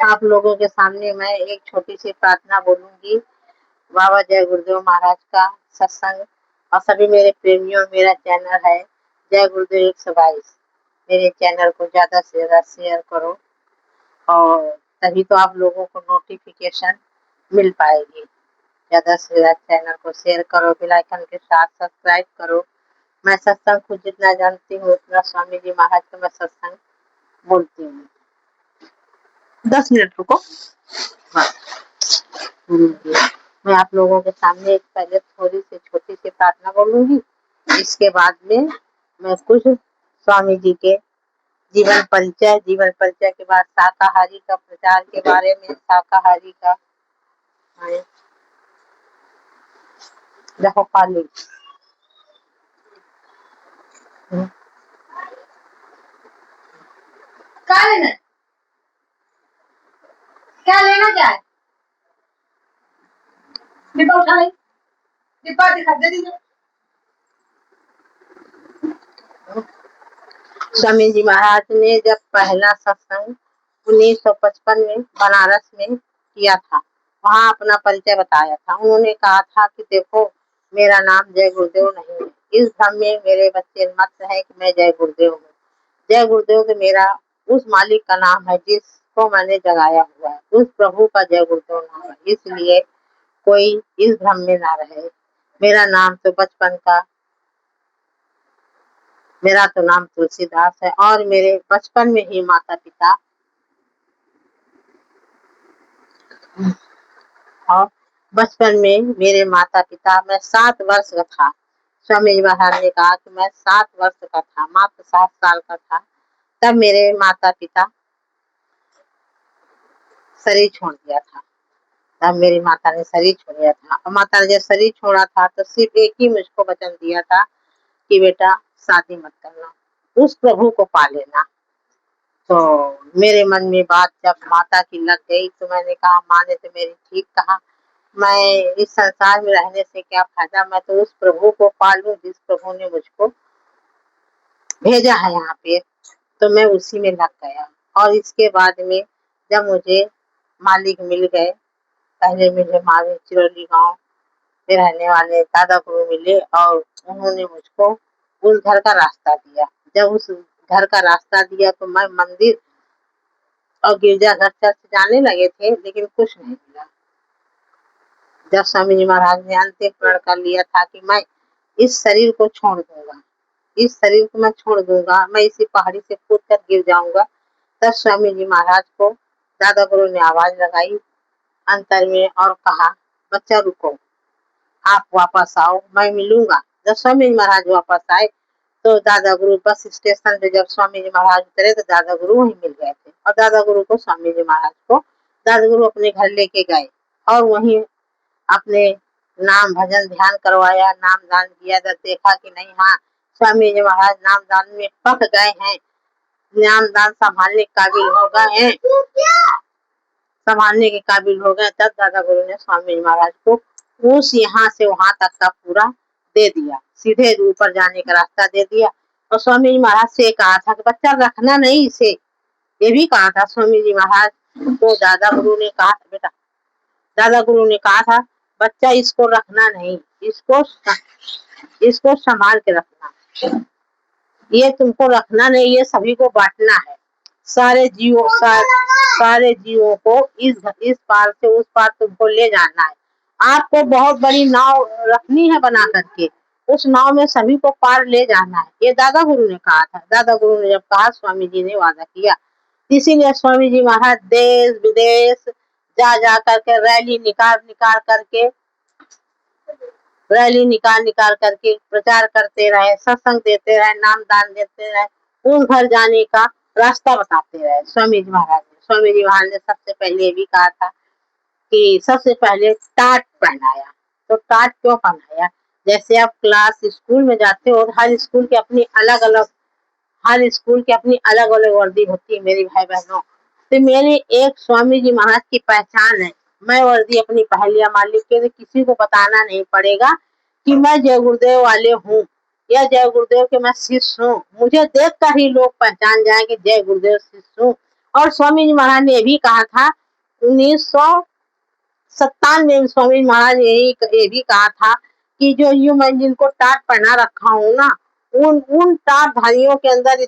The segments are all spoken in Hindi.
आप लोगों के सामने मैं एक छोटी सी प्रार्थना बोलूंगी। बाबा जय गुरुदेव महाराज का सत्संग और सभी मेरे प्रेमियों, मेरा चैनल है जय गुरुदेव 122। मेरे चैनल को ज्यादा से ज्यादा शेयर करो और तभी तो आप लोगों को नोटिफिकेशन मिल पाएगी। ज्यादा से ज्यादा चैनल को शेयर करो, बेल आइकन के साथ सब्सक्राइब करो। मैं सत्संग को जितना जानती हूँ उतना स्वामी जी महाराज का मैं सत्संग बोलती हूँ। 10 मिनट रुको। मैं आप लोगों के सामने एक पहले थोड़ी सी छोटी सी प्रार्थना बोलूंगी। इसके बाद में मैं कुछ स्वामी जी के जीवन परिचय के बाद शाकाहारी का प्रचार के बारे में, शाकाहारी का देखो पाली क्या लेना, क्या लेना, क्या है डिब्बा उठा ले, डिब्बा दिखा दे दीजिए। स्वामी जी महाराज ने जब पहला सत्संग 1955 में बनारस में किया था, वहाँ अपना परिचय बताया था। उन्होंने कहा था कि देखो मेरा नाम जय गुरुदेव नहीं है, इस भ्रम में मेरे बच्चे मत है कि मैं जय गुरुदेव हूँ। जय गुरुदेव तो मेरा उस मालिक का नाम है जिसको मैंने जगाया हुआ है, उस प्रभु का जय गुरुदेव नाम है। इसलिए कोई इस भ्रम में ना रहे। मेरा नाम तो बचपन का, मेरा तो नाम तुलसीदास है और मेरे बचपन में ही माता पिता और बचपन में मेरे माता पिता, मैं 7 वर्ष का था। स्वामी जी महाराज ने कहा कि मैं 7 वर्ष का था, मात्र 7 साल का था, तब मेरे माता पिता शरीर छोड़ दिया था। तब मेरी माता ने शरीर छोड़ दिया था और माता ने जब शरीर छोड़ा था तो सिर्फ एक ही मुझको वचन दिया था कि बेटा शादी मत करना, उस प्रभु को पा लेना। तो मेरे मन में बात जब माता की लग गई तो मैंने कहा माँ ने तो मेरी ठीक कहा, मैं इस संसार में रहने से क्या फायदा, मैं तो उस प्रभु को पा लूं जिस प्रभु ने मुझको भेजा है यहाँ पे। तो मैं उसी में लग गया और इसके बाद में जब मुझे मालिक मिल गए, पहले मुझे मालिक चिरौली गांव में रहने वाले दादा गुरु मिले और उन्होंने मुझको उस घर का रास्ता दिया। जब उस घर का रास्ता दिया तो मैं मंदिर और गिरजाघर चर्च जाने लगे थे, लेकिन कुछ नहीं मिला। जब स्वामी जी महाराज ने अंतिम प्रण कर लिया था कि मैं इस शरीर को छोड़ दूंगा, इस शरीर को मैं छोड़ दूंगा, मैं इसी पहाड़ी से कूद कर गिर जाऊंगा, तब स्वामी जी महाराज को दादा गुरु ने आवाज लगाई अंतर में और कहा बच्चा रुको, आप वापस आओ, मैं मिलूंगा। जब स्वामी जी महाराज वापस आए तो दादा गुरु बस स्टेशन पे जब स्वामी जी महाराज उतरे तो दादा गुरु वहीं मिल गए थे और दादा गुरु को स्वामी जी महाराज को दादा गुरु अपने घर लेके गए और वहीं अपने नाम भजन ध्यान करवाया, नाम दान किया। जब देखा कि नहीं, हाँ स्वामी जी महाराज नाम दान में पक गए हैं, नाम दान संभालने के काबिल हो गए हैं, संभालने के काबिल हो गए, तब दादा गुरु ने स्वामी जी महाराज को उस यहाँ से वहां तक का पूरा दे दिया, सीधे ऊपर जाने का रास्ता दे दिया। और स्वामी जी महाराज से कहा था कि बच्चा रखना नहीं इसे, ये भी कहा था स्वामी जी महाराज को। दादा गुरु ने कहा था बेटा, दादा गुरु ने कहा था बच्चा इसको रखना नहीं, इसको संभाल के रखना, ये तुमको रखना नहीं, ये सभी को बांटना है, सारे जीवों को इस पार से उस पार तुमको ले जाना है। आपको बहुत बड़ी नाव रखनी है बना करके, उस नाव में सभी को पार ले जाना है, ये दादा गुरु ने कहा था। दादा गुरु ने जब कहा स्वामी जी ने वादा किया, इसीलिए स्वामी जी महाराज देश विदेश जा करके रैली निकाल करके प्रचार करते रहे, सत्संग देते रहे, नाम दान देते रहे, उस घर जाने का रास्ता बताते रहे स्वामी जी महाराज ने। स्वामी जी महाराज ने सबसे पहले भी कहा था कि सबसे पहले टाट पहनाया। तो टाट क्यों पहनाया, जैसे आप क्लास स्कूल में जाते हो, हर स्कूल की अपनी अलग अलग वर्दी होती है मेरी भाई बहनों। तो मेरी एक स्वामी जी महाराज की पहचान है, मैं वर्दी अपनी पहन लिया मालिक के, तो किसी को बताना नहीं पड़ेगा कि मैं जय गुरुदेव वाले हूँ या जय गुरुदेव के मैं शिष्य हूँ। मुझे देख कर ही लोग पहचान जाएंगे जय गुरुदेव शिष्य हूँ और स्वामी जी महाराज ने ये भी कहा था 1997 में स्वामी जी महाराज ने ये भी कहा था कि जो यूं मैं जिनको टाट पहना रखा हूं ना, उन टाटधारियों के अंदर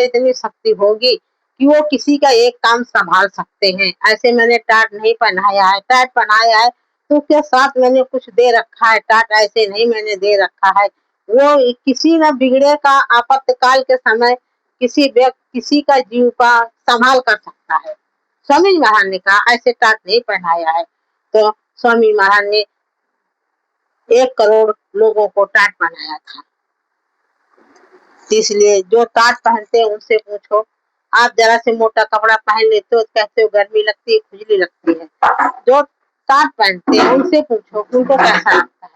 इतनी शक्ति होगी कि वो किसी का एक काम संभाल सकते हैं। ऐसे मैंने टाट नहीं पहनाया है, टाट पहनाया है तो उसके साथ मैंने कुछ दे रखा है, टाट ऐसे नहीं मैंने दे रखा है। वो किसी न बिगड़े का आपातकाल के समय किसी का जीव का संभाल कर सकता है। स्वामी जी महाराज ने कहा ऐसे टाट नहीं पहनाया है। तो स्वामी महाराज ने 1 करोड़ लोगों को टाट पहनाया था। इसलिए जो टाट पहनते हैं उनसे पूछो, आप जरा से मोटा कपड़ा पहन लेते हो तो कहते हो गर्मी लगती है, खुजली लगती है। जो टाट पहनते हैं उनसे पूछो उनको कैसा लगता है,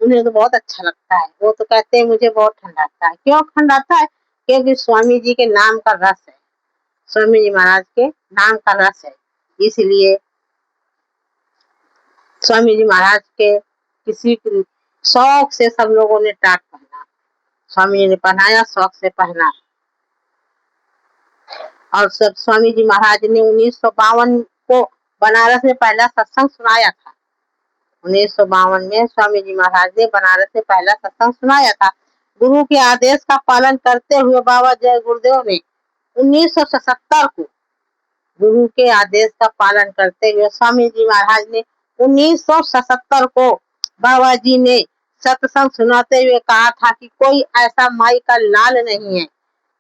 उन्हें तो बहुत अच्छा लगता है। वो तो कहते हैं मुझे बहुत ठंड आता है। क्यों ठंड आता है? क्योंकि स्वामी जी के नाम का रस है, स्वामी जी महाराज के नाम का रस है। इसलिए स्वामी जी महाराज के किसी शौक से सब लोगों ने टाट पहना, स्वामी जी ने पहनाया, शौक से पहना। और सब स्वामी जी महाराज ने 1952 को बनारस में पहला सत्संग सुनाया था। 1952 में स्वामी जी महाराज ने बनारस में पहला सत्संग सुनाया था। गुरु के आदेश का पालन करते हुए बाबा जय गुरुदेव ने 1977 को गुरु के आदेश का पालन करते हुए स्वामी जी महाराज ने 1977 को बाबा जी ने सत्संग सुनाते हुए कहा था कि कोई ऐसा माई का लाल नहीं है,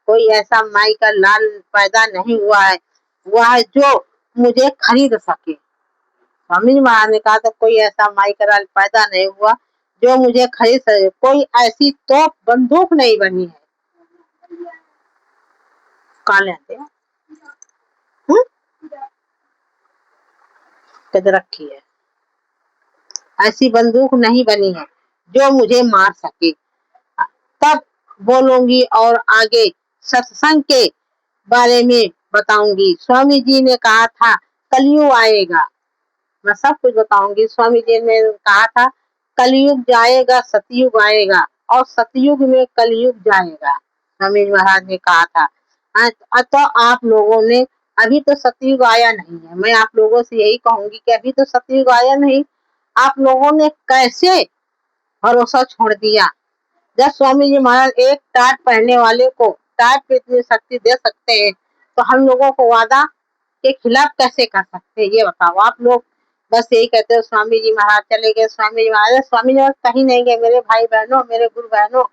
कोई ऐसा माई का लाल पैदा नहीं हुआ है, वह जो मुझे खरीद सके। स्वामी जी महाराज ने कहा था कोई ऐसा माई का लाल पैदा नहीं हुआ जो मुझे खरीद सके। कोई ऐसी तोप बंदूक नहीं बनी है। कहा लेते हैं रखी है, ऐसी बंदूक नहीं बनी है जो मुझे मार सके। तब बोलूंगी और आगे सत्संग के बारे में बताऊंगी। स्वामी जी ने कहा था कलयुग आएगा, मैं सब कुछ बताऊंगी। स्वामी जी ने कहा था कलयुग जाएगा, सतयुग आएगा और सतयुग में कलयुग जाएगा, स्वामी जी महाराज ने कहा था। तो आप लोगों ने अभी तो सतयुग आया नहीं है। मैं आप लोगों से यही कहूंगी कि अभी तो सतयुग आया नहीं, आप लोगों ने कैसे भरोसा छोड़ दिया। जब स्वामी जी महाराज एक टाट पहनने वाले को टाट पे इतनी शक्ति दे सकते हैं तो हम लोगों को वादा के खिलाफ कैसे कर सकते हैं, ये बताओ। आप लोग बस यही कहते हो स्वामी जी महाराज चले गए, स्वामी जी महाराज, स्वामी जी महाराज कहीं नहीं गए। मेरे भाई बहनों, मेरे गुरु बहनों,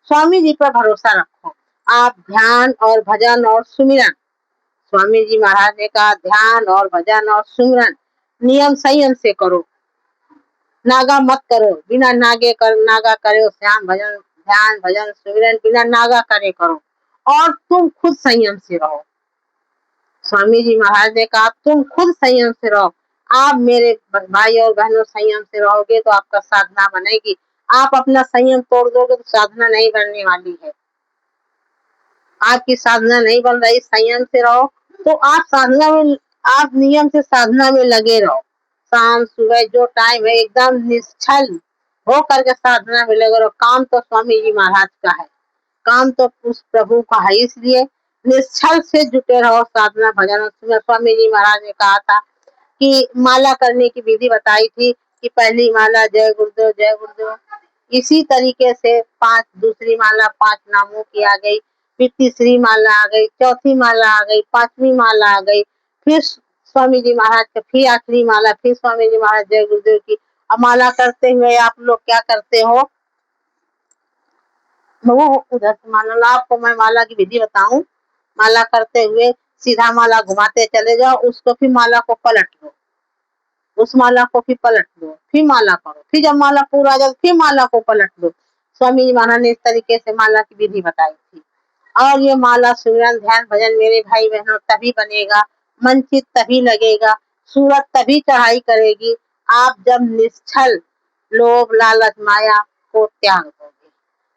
स्वामी जी पर भरोसा रखो। आप ध्यान और भजन और सुमिरन, स्वामी जी महाराज ने कहा ध्यान और भजन और सुमिरन नियम संयम से करो, नागा मत करो। बिना नागा करे श्याम भजन ध्यान भजन सुमिरन बिना नागा करे करो और तुम खुद संयम से रहो। स्वामी जी महाराज ने कहा तुम खुद संयम से रहो। आप मेरे भाई और बहनों संयम से रहोगे तो आपका साधना बनेगी। आप अपना संयम तोड़ दोगे तो साधना नहीं बनने वाली है। आपकी साधना नहीं बन रही, संयम से रहो तो आप नियम से साधना में लगे रहो। शाम सुबह जो टाइम है एकदम निश्चल हो करके साधना में लगे रहो। काम तो स्वामी जी महाराज का है, काम तो उस प्रभु का है, इसलिए निश्चल से जुटे रहो साधना भजन। स्वामी जी महाराज ने कहा था कि माला करने की विधि बताई थी कि पहली माला जय गुरुदेव जय गुरुदेव, इसी तरीके से 5 दूसरी माला 5 नामों की आ गई, फिर तीसरी माला आ गई, चौथी माला आ गई, 5वीं माला आ गई, फिर स्वामी जी महाराज का फिर आखिरी माला, फिर स्वामी जी महाराज जय गुरुदेव की। अब माला करते हुए आप लोग क्या करते हो, वो उधर से माला, आपको मैं माला की विधि बताऊं। माला करते हुए सीधा माला घुमाते चले जाओ, उसको फिर माला को पलट लो, उस माला को फिर पलट दो, फिर माला करो, फिर जब माला पूरा आ जाए फिर माला को पलट दो। स्वामी जी महाराज ने इस तरीके से माला की विधि बताई थी। और ये माला सुमिरन ध्यान भजन मेरे भाई बहनों तभी बनेगा, मन चित तभी लगेगा, सूरत तभी चढ़ाई करेगी आप जब निश्चल लोभ लालच माया को त्याग दोगे।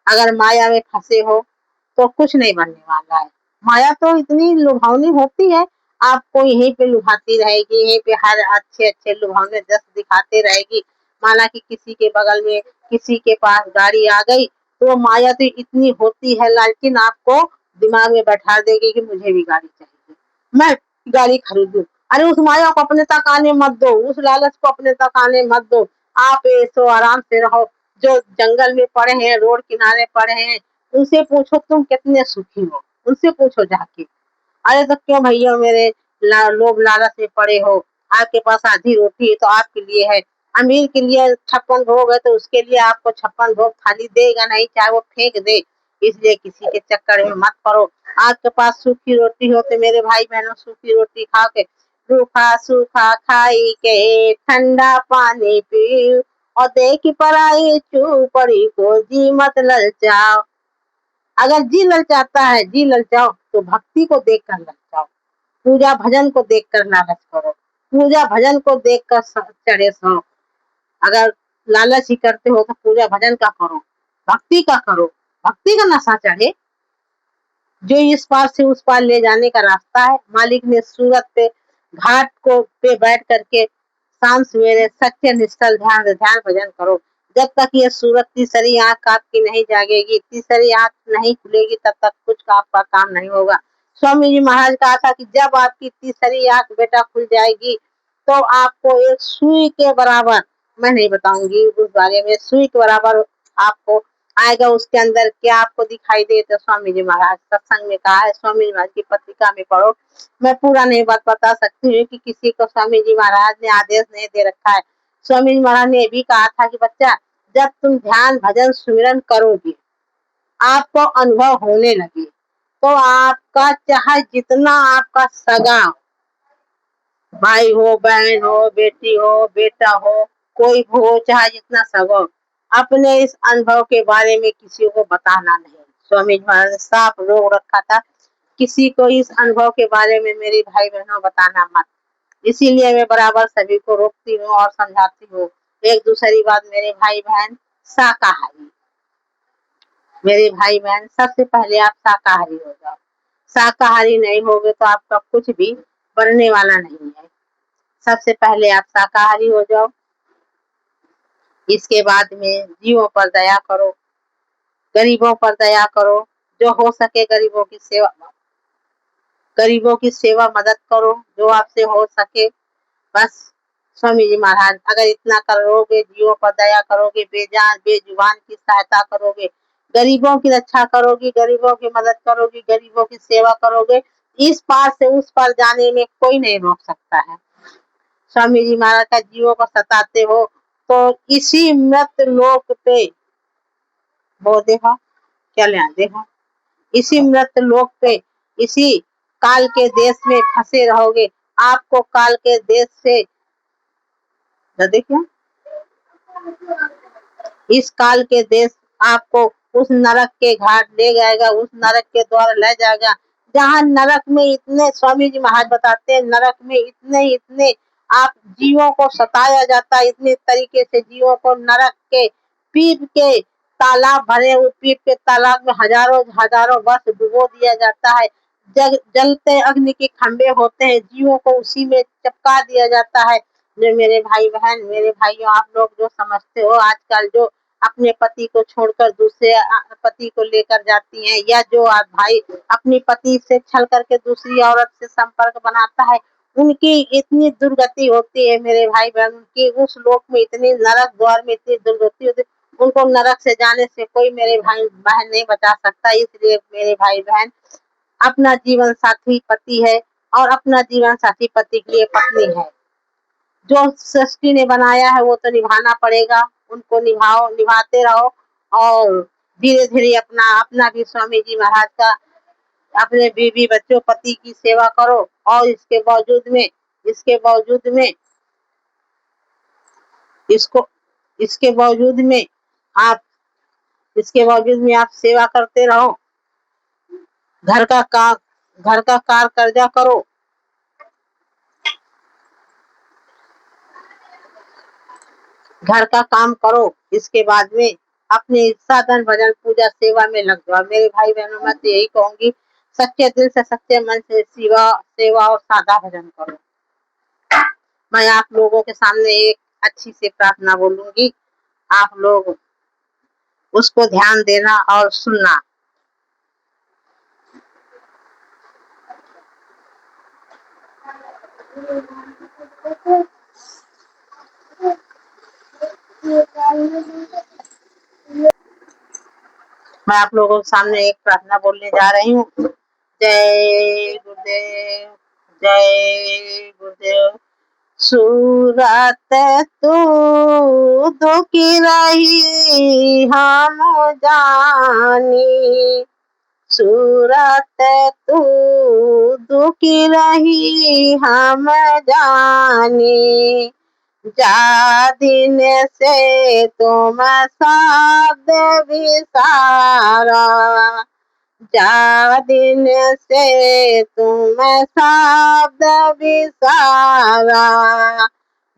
अगर माया में फंसे हो तो कुछ नहीं बनने वाला है। माया तो इतनी लुभावनी होती है, आपको यहीं पे लुभाती रहेगी, यहीं पे हर अच्छे अच्छे लुभावने दृश्य दिखाते रहेगी। माना कि किसी के बगल में किसी के पास गाड़ी आ गई तो माया तो इतनी होती है, लेकिन आपको दिमाग में बैठा देगी कि मुझे भी गाड़ी चाहिए, मैं गाड़ी खरीदूं। अरे उस माया को अपने तक आने मत दो, उस लालच को अपने तक आने मत दो। आप ऐसो आराम से रहो। जो जंगल में पड़े हैं, रोड किनारे पड़े हैं, उनसे पूछो तुम कितने सुखी हो, उनसे पूछो जाके। अरे तो क्यों भैया मेरे लोभ लालच में पड़े हो? आपके पास आधी रोटी है तो आपके लिए है, अमीर के लिए 56 भोग है तो उसके लिए आपको 56 भोग थाली देगा नहीं, चाहे वो फेंक दे। इसलिए किसी के चक्कर में मत पड़ो। आपके पास सूखी रोटी हो तो मेरे भाई बहनों सूखी रोटी खा के, रूखा सूखा खाई के ठंडा पानी पी, और देख पराई चूपड़ी को जी मत ललचाओ। अगर जी ललचाता है, जी ललचाओ तो भक्ति को देख कर ललचाओ, पूजा भजन को देख कर लालच करो, पूजा भजन को देख कर चढ़े सो। अगर लालच ही करते हो तो पूजा भजन का करो, भक्ति का करो, भक्ति का नशा चढ़े। जो इस पार से उस पार ले जाने का रास्ता है, मालिक ने सूरत पे घाट को पे बैठ करके शाम सवेरे सत्य निष्ठल ध्यान ध्यान भजन करो। जब तक ये सूरत तीसरी आंख आपकी नहीं जागेगी, तीसरी आंख नहीं खुलेगी, तब तक कुछ आपका काम नहीं होगा। स्वामी जी महाराज कहा था कि जब आपकी तीसरी आंख बेटा खुल जाएगी तो आपको एक सुई के बराबर, मैं नहीं बताऊंगी उस बारे में, सुई के बराबर आपको आएगा। उसके अंदर क्या आपको दिखाई दे तो स्वामी जी महाराज सत्संग में कहा है, स्वामी जी महाराज की पत्रिका में पढ़ो। मैं पूरा नहीं बता सकती हूँ कि किसी को स्वामी जी महाराज ने आदेश नहीं दे रखा है। स्वामी जी महाराज ने ये भी कहा था कि बच्चा, जब तुम ध्यान भजन सुमिरन करोगे, आपको अनुभव होने लगे, तो आपका चाहे जितना आपका सगा भाई हो, बहन हो, बेटी हो, बेटा हो, कोई हो, चाहे जितना सगा हो, अपने इस अनुभव के बारे में किसी को बताना नहीं। स्वामी जी महाराज ने साफ रोक रखा था, किसी को इस अनुभव के बारे में मेरे भाई बहनों बताना मत। इसीलिए मैं बराबर सभी को रोकती हूँ और समझाती हूँ। एक दूसरी बात, मेरे भाई बहन शाकाहारी, मेरे भाई बहन सबसे पहले आप शाकाहारी हो जाओ। शाकाहारी नहीं होगे तो आपका कुछ भी बनने वाला नहीं है। सबसे पहले आप शाकाहारी हो जाओ। इसके बाद में जीवों पर दया करो, गरीबों पर दया करो, जो हो सके गरीबों की सेवा, गरीबों की सेवा मदद करो जो आपसे हो सके। बस स्वामी जी महाराज, अगर इतना करोगे, जीवों पर दया करोगे, बेजान बेजुबान की सहायता करोगे, गरीबों की रक्षा करोगी, गरीबों की मदद करोगी, गरीबों की सेवा करोगे, इस पार से उस पार जाने में कोई नहीं रोक सकता है। स्वामी जी महाराज का जीवों को सताते हो तो इसी मृत लोक पे वो देखा क्या ले देखा, इसी मृत लोक पे, इसी काल के देश में फंसे रहोगे। आपको काल के देश से देखिए, इस काल के देश आपको उस नरक के घाट ले जाएगा, उस नरक के द्वार ले जाएगा, जहाँ नरक में इतने, स्वामी जी महाराज बताते हैं, नरक में इतने इतने आप जीवों को सताया जाता है, इतने तरीके से जीवों को नरक के पीप के तालाब भरे हुए, पीप के तालाब में हजारों हजारों वर्ष डुबो दिया जाता है। जलते अग्नि के खंभे होते हैं, जीवों को उसी में चपका दिया जाता है। जो मेरे भाई बहन, मेरे भाइयों, आप लोग जो समझते हो आजकल जो अपने पति को छोड़कर दूसरे पति को लेकर जाती हैं, या जो आप भाई अपनी पति से छल करके दूसरी औरत से संपर्क बनाता है, उनकी इतनी दुर्गति होती है मेरे भाई बहन, उनकी उस लोक में इतनी नरक द्वार में इतनी दुर्गति होती है, उनको नरक से जाने से कोई मेरे भाई बहन नहीं बचा सकता। इसलिए मेरे भाई बहन, अपना जीवन साथी पति है और अपना जीवन साथी पति के लिए पत्नी है। जो सृष्टि ने बनाया है वो तो निभाना पड़ेगा, उनको निभाओ, निभाते रहो। और धीरे धीरे अपना अपना भी स्वामी जी महाराज का, अपने बीवी बच्चों पति की सेवा करो। और इसके बावजूद में इसको इसके बावजूद में आप इसके बावजूद में आप सेवा करते रहो। घर का काम, घर का कार कर्जा करो, घर का काम करो। इसके बाद में अपने साधन भजन पूजा सेवा में लग जाओ। मेरे भाई बहनों, मैं तो यही कहूंगी, सच्चे दिल से सच्चे मन से सेवा सेवा और साधा भजन करो। मैं आप लोगों के सामने एक अच्छी सी प्रार्थना बोलूंगी, आप लोग उसको ध्यान देना और सुनना। मैं आप लोगों के सामने एक प्रार्थना बोलने जा रही हूँ। जय गुरुदेव, जय गुरुदेव। सूरत तू दुखी रही हम जानी, सूरत तू दुखी रही हम जानी, जा दिन से तुम शब्द विसारा, जा दिन से तुम शब्द विसारा,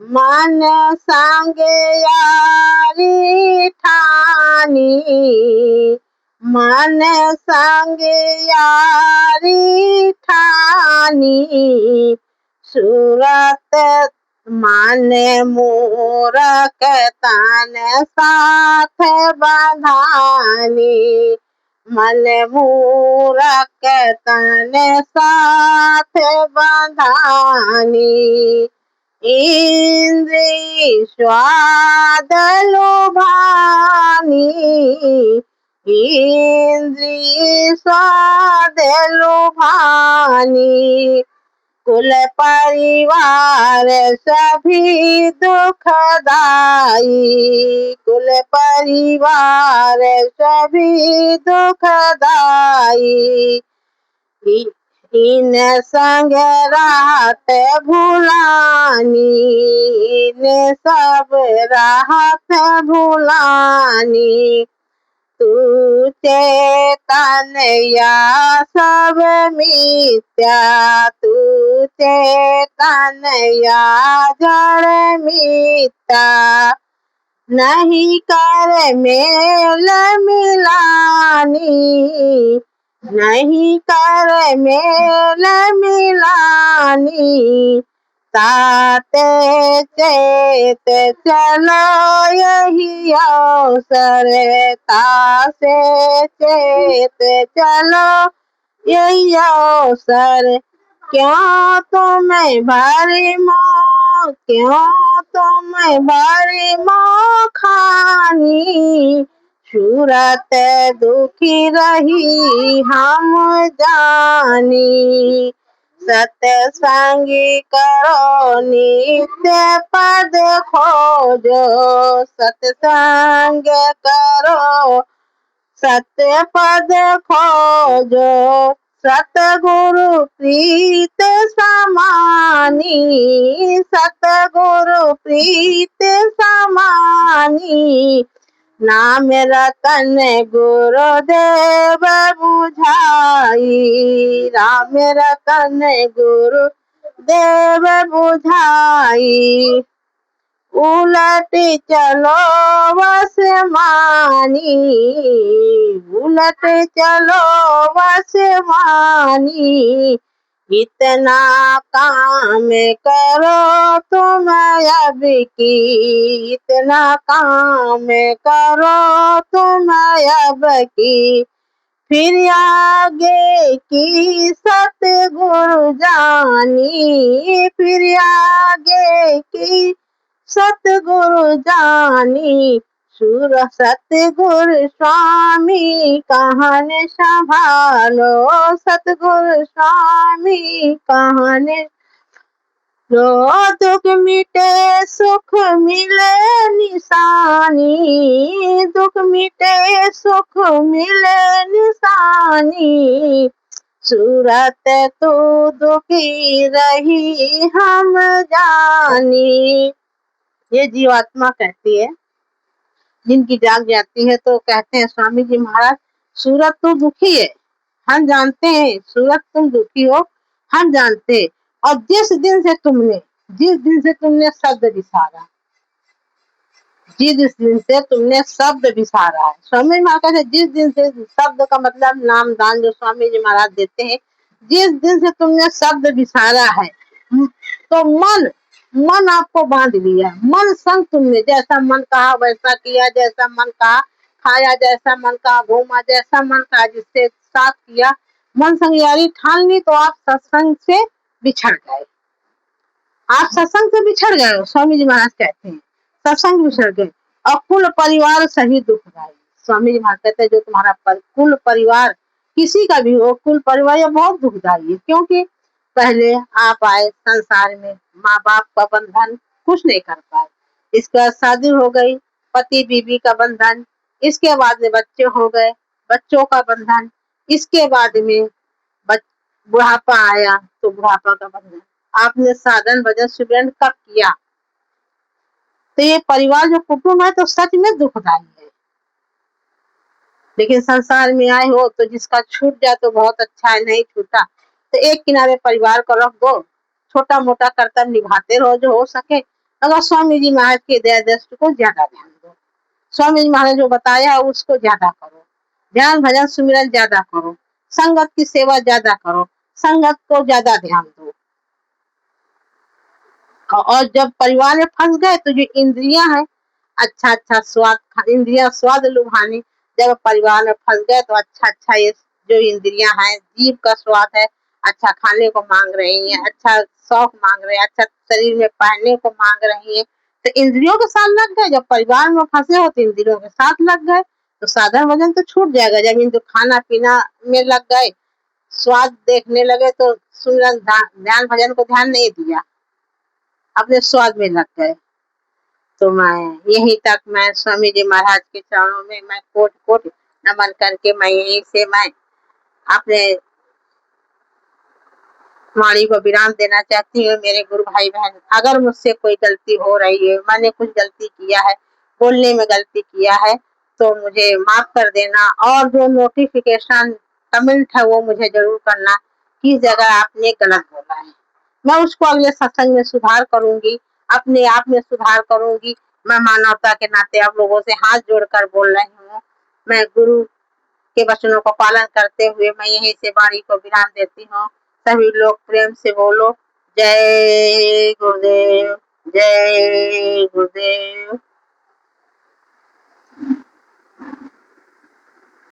मन संग यारी ठानी, मन संग यारी ठानी, सूरत मन मूरख तन साथ बंधानी, मन मूरख तन साथ बंधानी, इंद्री स्वाद लुभानी, इंद्री स्वाद लुभानी, कुल परिवार सभी दुखदाई, कुल परिवार सभी दुखदाई, इन संग राहत भुलानी, इन सब राहत भुलानी, तू चेतन या सब मिथ्या, तू चेतन या जड़ मिथ्या, नहीं कर मेल मिलानी, नहीं कर मेल मिलानी, ताते चेत चलो यही अवसर, तासे चेत चलो यही अवसर, क्यों तुम्हें भारी मोह, क्यों तुम्हें भारी मोह खानी, सूरत दुखी रही हम जानी, सत्संगी करो नित्य पद खोजो, सत्संग करो सत्य पद खोजो, सतगुरु प्रीत समानी, सतगुरु प्रीत समानी, नाम रतन गुरुदेव बुझाई, राम रतन गुरुदेव बुझाई, उलट चलो बस मानी, उलट चलो बस मानी, इतना काम करो तुम अब की, इतना काम करो तुम अब की, फिर आगे की सतगुरु जानी, फिर आगे की सतगुरु जानी, सुर सतगुरु स्वामी कहन संभालो, सतगुरु स्वामी कहन लो, दुख मिटे सुख मिले निशानी, दुख मिटे सुख मिले निशानी, सूरत तू दुखी रही हम जानी। ये जीवात्मा कहती है, जिनकी जाग जाती है तो कहते हैं स्वामी जी महाराज सूरत तो दुखी है, हम जानते हैं सूरत तुम दुखी हो, हम जानते हैं, और जिस दिन से तुमने शब्द विसारा, जिस दिन से तुमने शब्द विसारा है, स्वामी महाराज कहते हैं जिस दिन से, शब्द का मतलब नाम दान जो स्वामी जी महाराज देते हैं, जिस दिन से तुमने शब्द विसारा है तो मन आपको बांध लिया, मन संग तुमने जैसा मन कहा वैसा किया, जैसा मन कहा खाया, जैसा मन कहा घूमा, जैसा मन कहा जिससे साथ किया, मन संग यारी ठान ली तो आप सत्संग से बिछड़ गए। आप सत्संग से बिछड़ गए हो, स्वामी जी महाराज कहते हैं, सत्संग बिछड़ गए और कुल परिवार सही दुखदाई। स्वामी जी महाराज कहते हैं जो तुम्हारा कुल परिवार किसी का भी हो, कुल परिवार ये बहुत दुखदाई है, क्योंकि पहले आप आए संसार में, माँ बाप का बंधन कुछ नहीं कर पाए, इसके बाद शादी हो गई, पति बीवी का बंधन, इसके बाद में बच्चे हो गए, बच्चों का बंधन, इसके बाद में बुढ़ापा आया तो बुढ़ापा का बंधन, आपने साधन भजन सुमिरन कब किया? तो ये परिवार जो कुटुंब है तो सच में दुखदाई है। लेकिन संसार में आए हो तो जिसका छूट जाए तो बहुत अच्छा है, नहीं छूटा तो एक किनारे परिवार को रख दो, छोटा मोटा कर्तव्य निभाते रहो जो हो सके। अगर स्वामी जी महाराज के दया दृष्टि को ज्यादा ध्यान दो, स्वामी जी महाराज जो बताया उसको ज्यादा करो, ध्यान भजन सुमिरन ज्यादा करो, संगत की सेवा ज्यादा करो, संगत को ज्यादा ध्यान दो। और जब परिवार में फंस गए तो जो इंद्रियां हैं, अच्छा अच्छा स्वाद, इंद्रियां स्वाद लुभाने, जब परिवार में फंस गए तो अच्छा अच्छा ये जो इंद्रियां हैं, जीभ का स्वाद है, अच्छा खाने को मांग रही है, अच्छा शौक मांग रहे हैं, अच्छा शरीर में पहनने को मांग रही है, तो इंद्रियों के साथ लग गए। जब परिवार में फंसे हो तो इंद्रियों के साथ लग गए तो साधन वजन तो छूट जाएगा। जब इंद्र खाना पीना में लग गए, स्वाद देखने लगे तो सुमिरन ध्यान भजन को ध्यान नहीं दिया, अपने स्वाद में लग गए। तो मैं यहीं तक मैं स्वामी जी महाराज के चरणों में मैं कोट कोट नमन करके मैं यहीं से मैं अपने वाणी को विराम देना चाहती हूँ। मेरे गुरु भाई बहन, अगर मुझसे कोई गलती हो रही है, मैंने कुछ गलती किया है, बोलने में गलती किया है तो मुझे माफ कर देना, और जो नोटिफिकेशन कमेंट है वो मुझे जरूर करना किस जगह आपने गलत बोला है। मैं उसको अगले सत्संग में सुधार करूंगी, अपने आप में सुधार करूंगी। मैं मानवता के नाते आप लोगों से हाथ जोड़कर बोल रही हूँ। मैं गुरु के वचनों को पालन करते हुए मैं यहीं से वाणी को विराम देती हूँ। सभी लोग प्रेम से बोलो जय गुरुदेव, जय गुरुदेव।